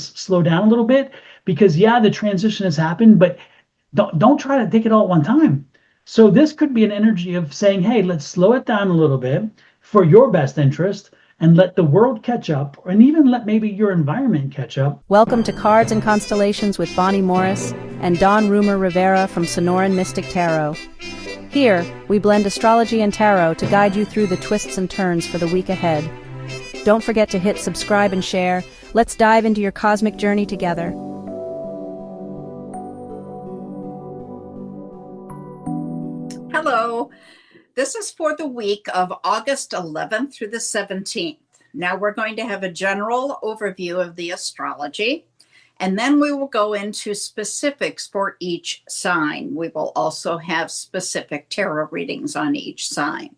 slow down a little bit because yeah, the transition has happened, but don't try to take it all at one time. So this could be an energy of saying, hey, let's slow it down a little bit for your best interest and let the world catch up, and even let maybe your environment catch up. Welcome to Cards and Constellations with Bonnie Morris and Don Rumor Rivera from Sonoran Mystic Tarot. Here, we blend astrology and tarot to guide you through the twists and turns for the week ahead. Don't forget to hit subscribe and share. Let's dive into your cosmic journey together. Hello, this is for the week of August 11th through the 17th. Now we're going to have a general overview of the astrology, and then we will go into specifics for each sign. We will also have specific tarot readings on each sign.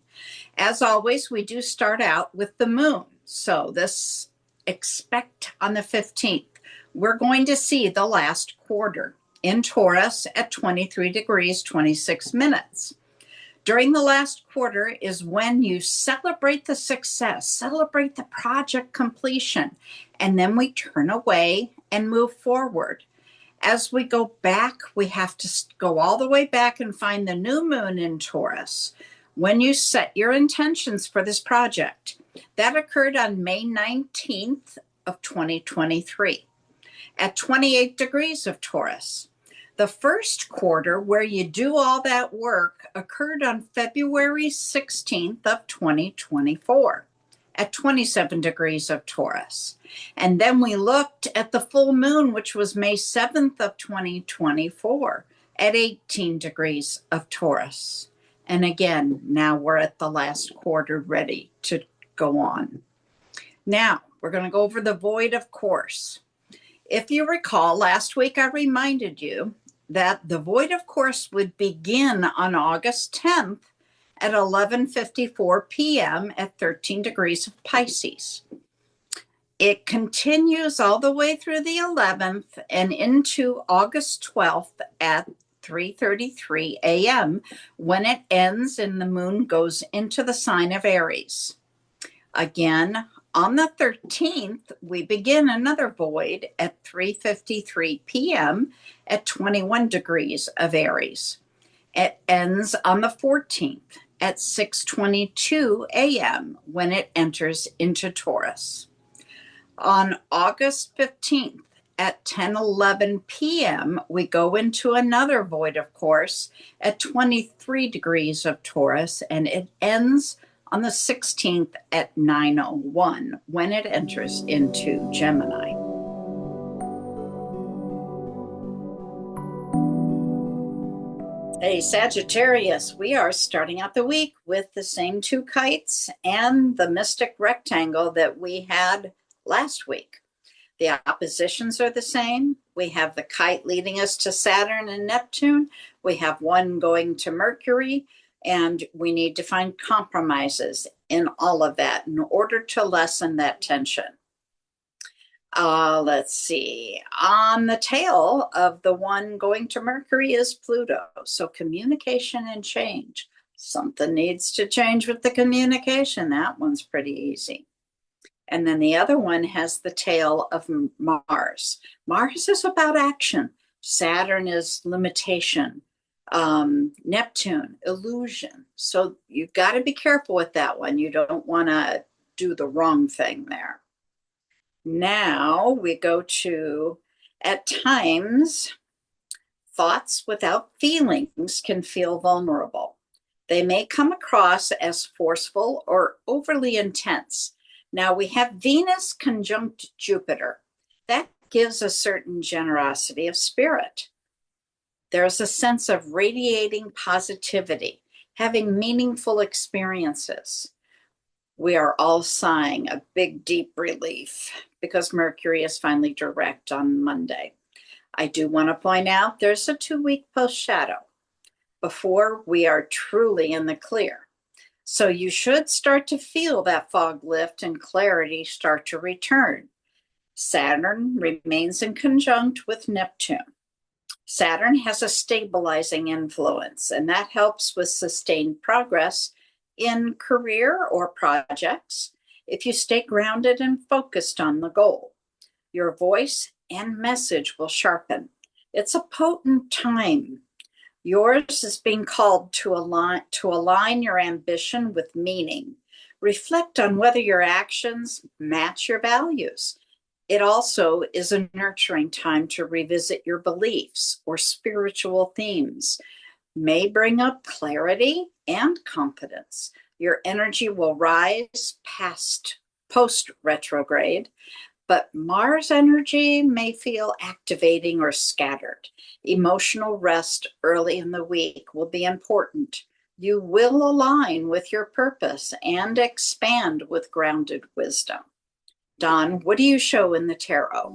As always, we do start out with the moon. So expect on the 15th, we're going to see the last quarter in Taurus at 23 degrees, 26 minutes. During the last quarter is when you celebrate the success, celebrate the project completion, and then we turn away and move forward. As we go back, we have to go all the way back and find the new moon in Taurus. When you set your intentions for this project, that occurred on May 19th of 2023 at 28 degrees of Taurus. The first quarter where you do all that work occurred on February 16th of 2024 at 27 degrees of Taurus. And then we looked at the full moon, which was May 7th of 2024 at 18 degrees of Taurus. And again, now we're at the last quarter ready to go on. Now, we're going to go over the void, of course. If you recall, last week I reminded you that the void, of course, would begin on August 10th at 11:54 p.m. at 13 degrees of Pisces. It continues all the way through the 11th and into August 12th at 3:33 a.m. when it ends and the moon goes into the sign of Aries. Again, on the 13th, we begin another void at 3:53 p.m. at 21 degrees of Aries. It ends on the 14th at 6:22 a.m. when it enters into Taurus. On August 15th at 10:11 p.m., we go into another void, of course, at 23 degrees of Taurus, and it ends on the 16th at 9:01 when it enters into Gemini. Hey, Sagittarius, we are starting out the week with the same two kites and the mystic rectangle that we had last week. The oppositions are the same. We have the kite leading us to Saturn and Neptune. We have one going to Mercury. And we need to find compromises in all of that in order to lessen that tension. Let's see. On the tail of the one going to Mercury is Pluto. So communication and change. Something needs to change with the communication. That one's pretty easy. And then the other one has the tail of Mars. Mars is about action. Saturn is limitation. Neptune, illusion. So you've got to be careful with that one. You don't want to do the wrong thing there. Now we go to, at times, thoughts without feelings can feel vulnerable. They may come across as forceful or overly intense. Now we have Venus conjunct Jupiter. That gives a certain generosity of spirit. There's a sense of radiating positivity, having meaningful experiences. We are all sighing a big, deep relief because Mercury is finally direct on Monday. I do want to point out there's a 2-week post-shadow before we are truly in the clear. So you should start to feel that fog lift and clarity start to return. Saturn remains in conjunct with Neptune. Saturn has a stabilizing influence, and that helps with sustained progress in career or projects if you stay grounded and focused on the goal. Your voice and message will sharpen. It's a potent time. Yours is being called to align your ambition with meaning. Reflect on whether your actions match your values. It also is a nurturing time to revisit your beliefs or spiritual themes. May bring up clarity and confidence. Your energy will rise past post retrograde, but Mars energy may feel activating or scattered. Emotional rest early in the week will be important. You will align with your purpose and expand with grounded wisdom. Don, what do you show in the tarot?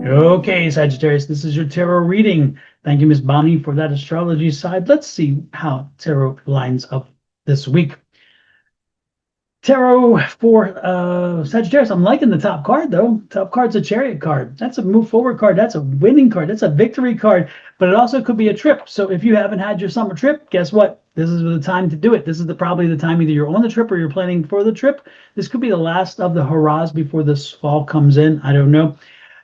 Okay, Sagittarius, this is your tarot reading. Thank you, Miss Bonnie, for that astrology side. Let's see how tarot lines up this week. Tarot for Sagittarius. I'm liking the top card, though. Top card's a Chariot card. That's a move forward card. That's a winning card. That's a victory card. But it also could be a trip. So if you haven't had your summer trip, guess what? This is the time to do it. This is probably the time either you're on the trip or you're planning for the trip. This could be the last of the hurrahs before this fall comes in. I don't know.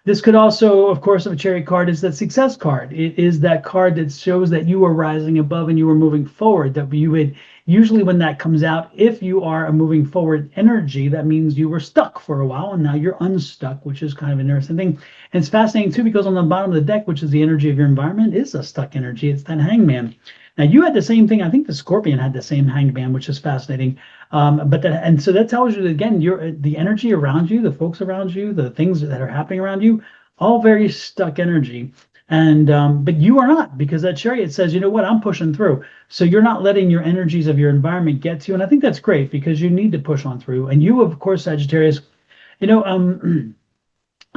This could also, of course, of a Chariot card is the success card. It is that card that shows that you are rising above and you are moving forward. That you would usually, when that comes out, if you are a moving forward energy, that means you were stuck for a while and now you're unstuck, which is kind of an interesting thing. And it's fascinating too because on the bottom of the deck, which is the energy of your environment, is a stuck energy. It's that hangman. Now you had the same thing. I think the Scorpion had the same hangman, which is fascinating. So that tells you that, again, the energy around you, the folks around you, the things that are happening around you, all very stuck energy. And but you are not, because that Chariot says, you know what, I'm pushing through. So you're not letting your energies of your environment get to you. And I think that's great because you need to push on through. And you, of course, Sagittarius,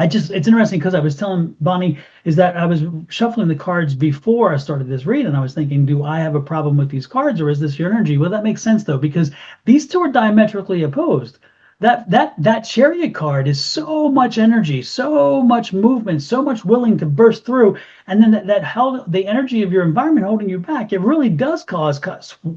it's interesting because I was telling Bonnie is that I was shuffling the cards before I started this read, and I was thinking, do I have a problem with these cards, or is this your energy? Well, that makes sense though, because these two are diametrically opposed. That Chariot card is so much energy, so much movement, so much willing to burst through, and then that held the energy of your environment holding you back. It really does cause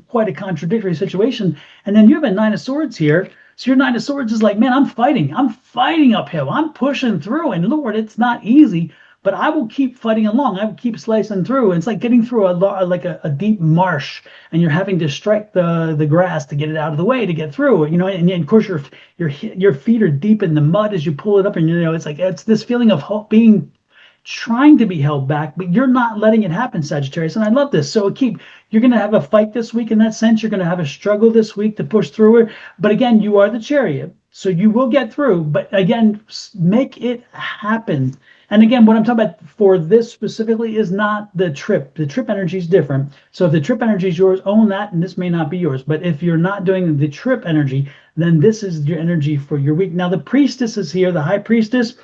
quite a contradictory situation. And then you have a Nine of Swords here. So your Nine of Swords is like, man, I'm fighting uphill. I'm pushing through, and Lord, it's not easy, but I will keep fighting along. I will keep slicing through. And it's like getting through a deep marsh, and you're having to strike the grass to get it out of the way to get through. And of course your feet are deep in the mud as you pull it up, and it's this feeling of trying to be held back, but you're not letting it happen, Sagittarius. And I love this. So you're going to have a fight this week in that sense. You're going to have a struggle this week to push through it. But again, you are the Chariot, so you will get through. But again, make it happen. And again, what I'm talking about for this specifically is not the trip. The trip energy is different. So if the trip energy is yours, own that, and this may not be yours. But if you're not doing the trip energy, then this is your energy for your week. Now, the Priestess is here, the High Priestess.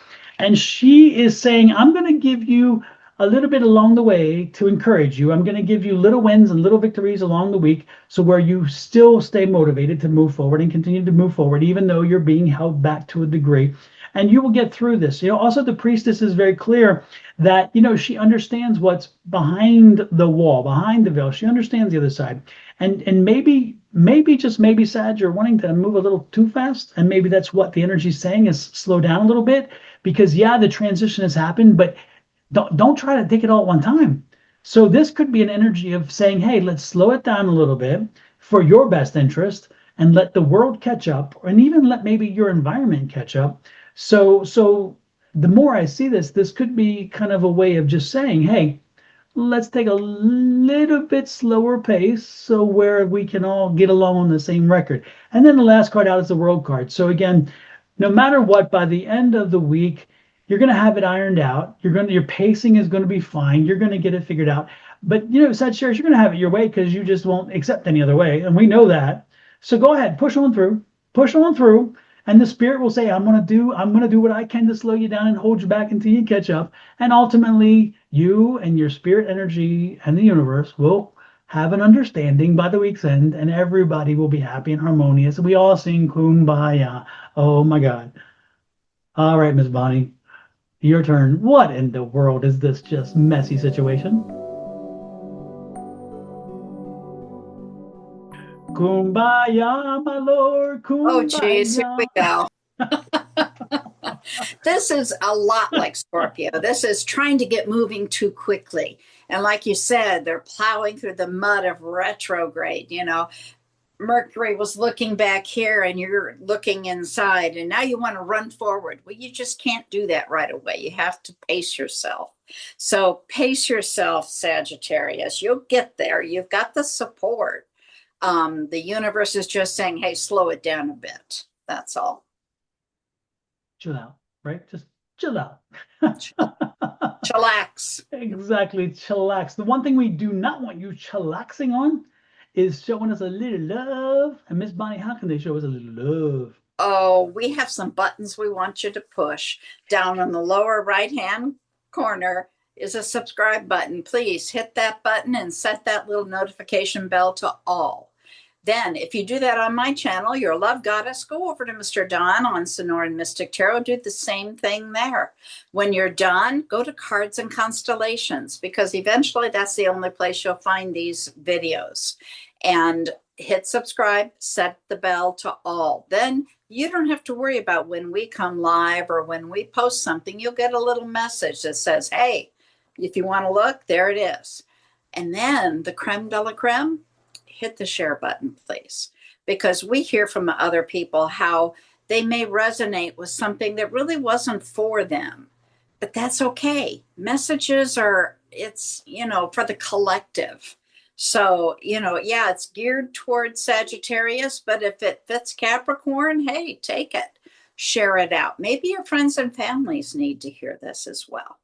And she is saying, I'm going to give you a little bit along the way to encourage you. I'm going to give you little wins and little victories along the week, so where you still stay motivated to move forward and continue to move forward, even though you're being held back to a degree. And you will get through this. Also the Priestess is very clear that, she understands what's behind the wall, behind the veil. She understands the other side. And maybe, Sag, you're wanting to move a little too fast. And maybe that's what the energy is saying, is slow down a little bit. Because the transition has happened, but don't try to take it all at one time. So this could be an energy of saying, hey, let's slow it down a little bit for your best interest and let the world catch up, and even let maybe your environment catch up. So the more I see this could be kind of a way of just saying, hey, let's take a little bit slower pace so where we can all get along on the same record. And then the last card out is the World card. So again, no matter what, by the end of the week, you're going to have it ironed out. Your pacing is going to be fine. You're going to get it figured out. But Sagittarius, you're going to have it your way because you just won't accept any other way, and we know that. So go ahead, push on through, and the Spirit will say, I'm going to do what I can to slow you down and hold you back until you catch up. And ultimately, you and your spirit energy and the universe will have an understanding by the week's end, and everybody will be happy and harmonious. We all sing Kumbaya. Oh my God. All right, Miss Bonnie, your turn. What in the world is this just messy situation? Kumbaya, my lord, Oh, geez, here we kumbaya. go. This is a lot like Scorpio. This is trying to get moving too quickly. And like you said, they're plowing through the mud of retrograde. Mercury was looking back here and you're looking inside, and now you want to run forward. Well, you just can't do that right away. You have to pace yourself. So pace yourself, Sagittarius. You'll get there. You've got the support. The universe is just saying, hey, slow it down a bit. That's all. Chill out, right? Just chill out. Chillax. Exactly, chillax. The one thing we do not want you chillaxing on is showing us a little love. And Miss Bonnie, how can they show us a little love? Oh, we have some buttons we want you to push. Down on the lower right-hand corner is a subscribe button. Please hit that button and set that little notification bell to all. Then, if you do that on my channel, Your Love Goddess, go over to Mr. Don on Sonoran Mystic Tarot. Do the same thing there. When you're done, go to Cards and Constellations, because eventually that's the only place you'll find these videos. And hit subscribe, set the bell to all. Then you don't have to worry about when we come live or when we post something. You'll get a little message that says, hey, if you want to look, there it is. And then the creme de la creme, hit the share button, please, because we hear from other people how they may resonate with something that really wasn't for them, but that's okay. Messages are, it's, for the collective. So, yeah, it's geared towards Sagittarius, but if it fits Capricorn, hey, take it, share it out. Maybe your friends and families need to hear this as well.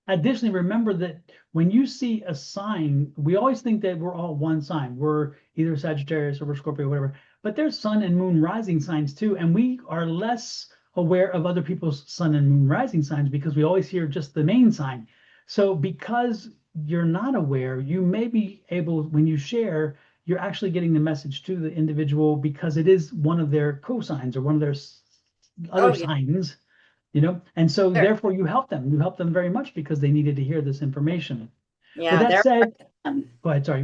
Additionally, remember that when you see a sign, we always think that we're all one sign. We're either Sagittarius or we're Scorpio, whatever. But there's sun and moon rising signs too. And we are less aware of other people's sun and moon rising signs because we always hear just the main sign. So because you're not aware, you may be able, when you share, you're actually getting the message to the individual because it is one of their cosigns or one of their other signs. And so Sure. therefore you help them very much because they needed to hear this information. Yeah. With that said, go ahead, sorry.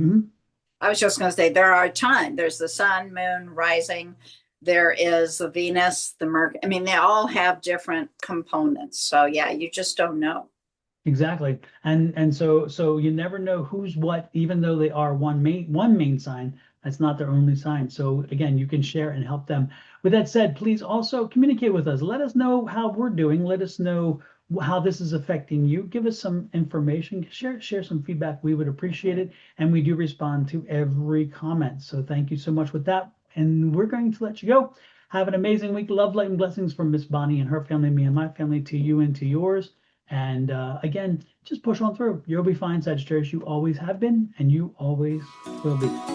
I was just going to say, there are a ton. There's the sun, moon, rising. There is the Venus, the Mercury. I mean, they all have different components. So yeah, you just don't know. Exactly. And so you never know who's what, even though they are one main sign, that's not their only sign. So again, you can share and help them. With that said, please also communicate with us. Let us know how we're doing. Let us know how this is affecting you. Give us some information. Share some feedback. We would appreciate it. And we do respond to every comment. So thank you so much with that. And we're going to let you go. Have an amazing week. Love, light, and blessings from Miss Bonnie and her family, me and my family, to you and to yours. And again, just push on through. You'll be fine, Sagittarius. You always have been, and you always will be.